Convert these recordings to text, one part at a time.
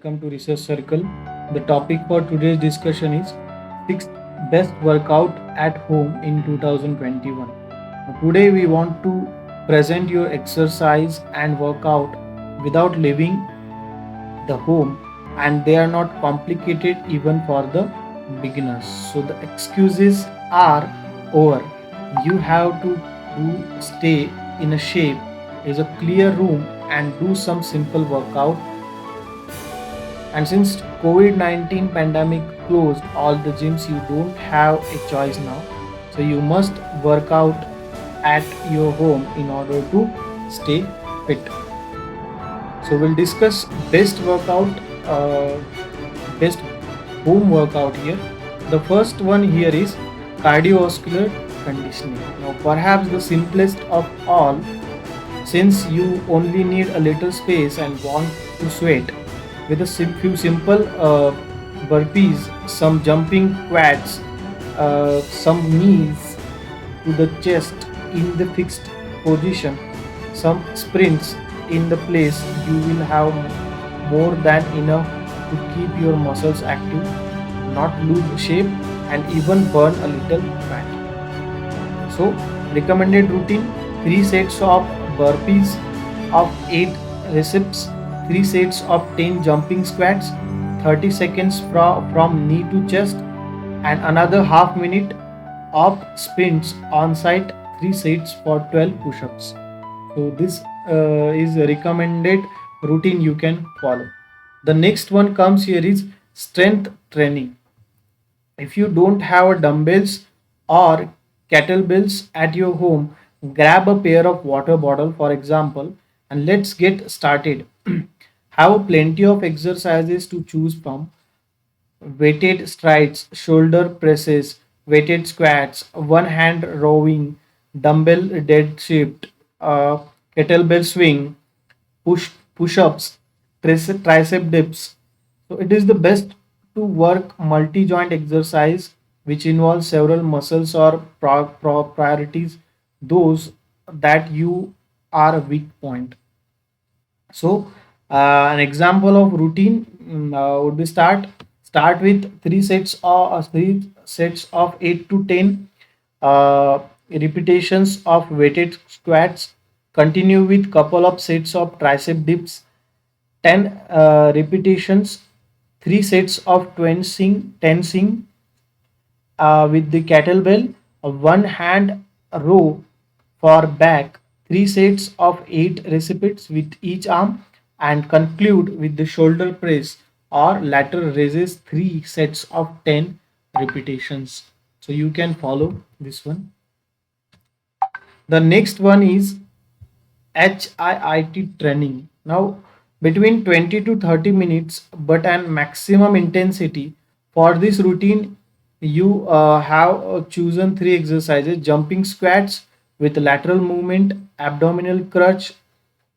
welcome to Research Circle. The topic for today's discussion is 6th best workout at home in 2021. Today we want to present your exercise and workout without leaving the home, and they are not complicated even for the beginners. So the excuses are over. You have to do stay in a shape, is a clear room, and do some simple workout. And since COVID-19 pandemic closed all the gyms, you don't have a choice now. So you must work out at your home in order to stay fit. So we'll discuss uh, best home workout here. The first one here is cardiovascular conditioning. Now, perhaps the simplest of all, since you only need a little space and want to sweat, with a few simple burpees, some jumping quads, some knees to the chest in the fixed position, some sprints in the place, you will have more than enough to keep your muscles active, not lose shape, and even burn a little fat. So, recommended routine: 3 sets of burpees of 8 reps, 3 sets of 10 jumping squats, 30 seconds from knee to chest, and another half minute of sprints on site, 3 sets for 12 push ups. So, this is a recommended routine you can follow. The next one comes here is strength training. If you don't have dumbbells or kettlebells at your home, grab a pair of water bottle for example, and let's get started. Have plenty of exercises to choose from: weighted strides, shoulder presses, weighted squats, one hand rowing, dumbbell deadlift, kettlebell swing, push-ups, tricep dips. So it is the best to work multi-joint exercise which involves several muscles or priorities those that you are a weak point. So, an example of routine would be start with 3 sets of 8 to 10 uh, repetitions of weighted squats. Continue with couple of sets of tricep dips, 10 repetitions, 3 sets of tensing with the kettlebell, a one hand row for back, 3 sets of 8 repeats with each arm, and conclude with the shoulder press or lateral raises, 3 sets of 10 repetitions. So you can follow this one. The next one is HIIT training. Now, between 20 to 30 minutes, but at maximum intensity. For this routine, you have chosen 3 exercises: jumping squats with lateral movement, abdominal crunch,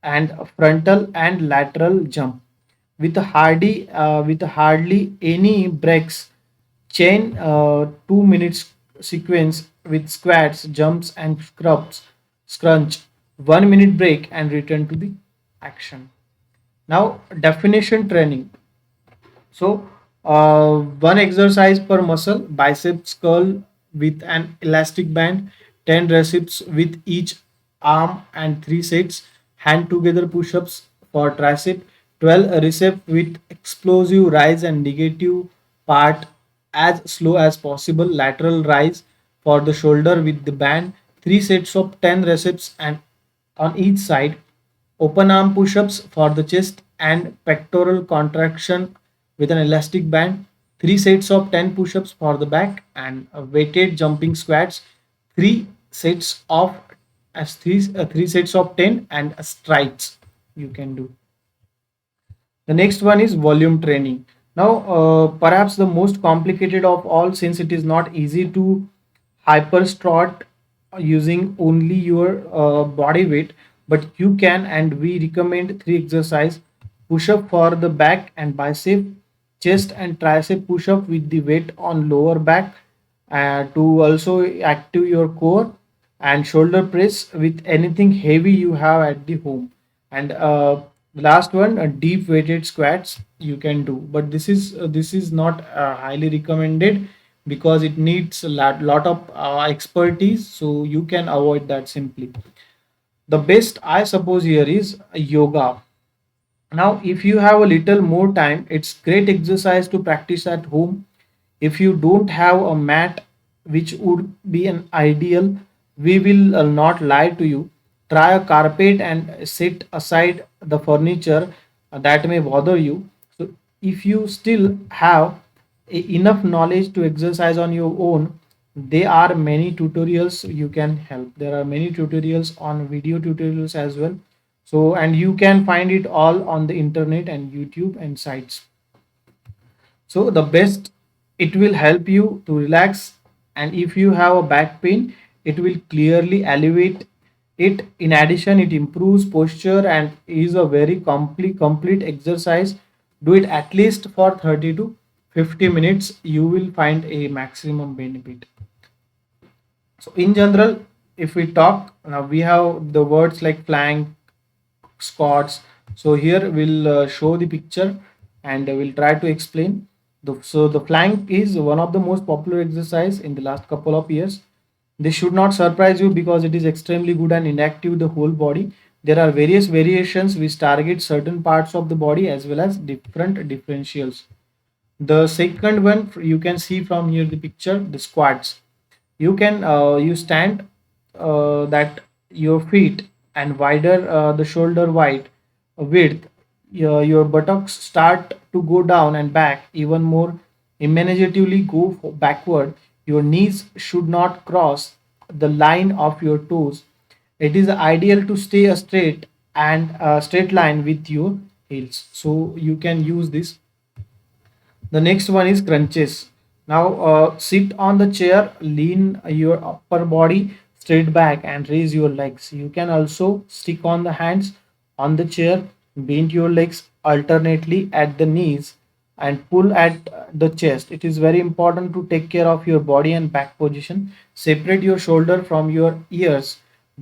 and frontal and lateral jump. With hardly any breaks, chain 2 minutes sequence with squats, jumps, and scrunch. 1 minute break and return to the action. Now, definition training. So, one exercise per muscle: biceps curl with an elastic band, 10 reps with each arm and 3 sets, hand together push ups for tricep, 12 reps with explosive rise and negative part as slow as possible, lateral rise for the shoulder with the band, 3 sets of 10 reps and on each side, open arm push-ups for the chest and pectoral contraction with an elastic band, 3 sets of 10 push-ups for the back, and weighted jumping squats, 3 sets of 3 sets of 10, and strides you can do. The next one is volume training. Now, perhaps the most complicated of all, since it is not easy to hyperstrot using only your body weight, but you can, and we recommend 3 exercise: push up for the back and bicep, chest and tricep push up with the weight on lower back to also active your core, and shoulder press with anything heavy you have at the home, and The last one, deep weighted squats you can do, but this is not highly recommended because it needs a lot of expertise, so you can avoid that simply. The best I suppose here is yoga. Now, if you have a little more time, it's great exercise to practice at home. If you don't have a mat, which would be an ideal, we will not lie to you. Try a carpet and set aside the furniture that may bother you. So, if you still have enough knowledge to exercise on your own, there are many tutorials you can help. There are many tutorials on video tutorials as well, so and you can find it all on the internet and YouTube and sites. So the best, it will help you to relax, and if you have a back pain, it will clearly alleviate it. In addition, it improves posture and is a very complete exercise. Do it at least for 30 to 50 minutes, you will find a maximum benefit. So in general, if we talk now, we have the words like plank, squats. So here we'll show the picture and we'll try to explain. So the plank is one of the most popular exercise in the last couple of years. This should not surprise you because it is extremely good and inactive the whole body. There are various variations which target certain parts of the body as well as different differentials. The second one you can see from here the picture, the squats. You can you stand that your feet and wider the shoulder wide width. Your buttocks start to go down and back even more imaginatively go backward. Your knees should not cross the line of your toes. It is ideal to stay a straight and straight line with your heels, so you can use this. The next one is crunches. Now sit on the chair, lean your upper body straight back and raise your legs. You can also stick on the hands on the chair, bend your legs alternately at the knees and pull at the chest. It is very important to take care of your body and back position. Separate your shoulder from your ears.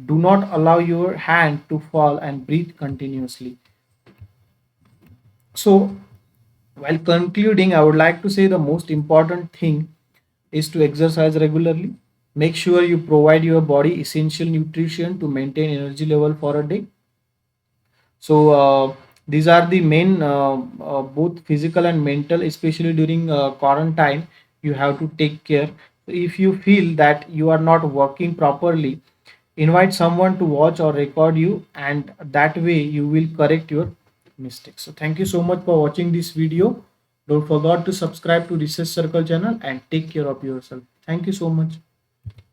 Do not allow your hand to fall and breathe continuously. So while concluding, I would like to say the most important thing is to exercise regularly. Make sure you provide your body essential nutrition to maintain energy level for a day. So these are the main both physical and mental, especially during quarantine. You have to take care. So if you feel that you are not working properly, invite someone to watch or record you, and that way you will correct your mistakes. So thank you so much for watching this video. Don't forget to subscribe to Research Circle channel and take care of yourself. Thank you so much.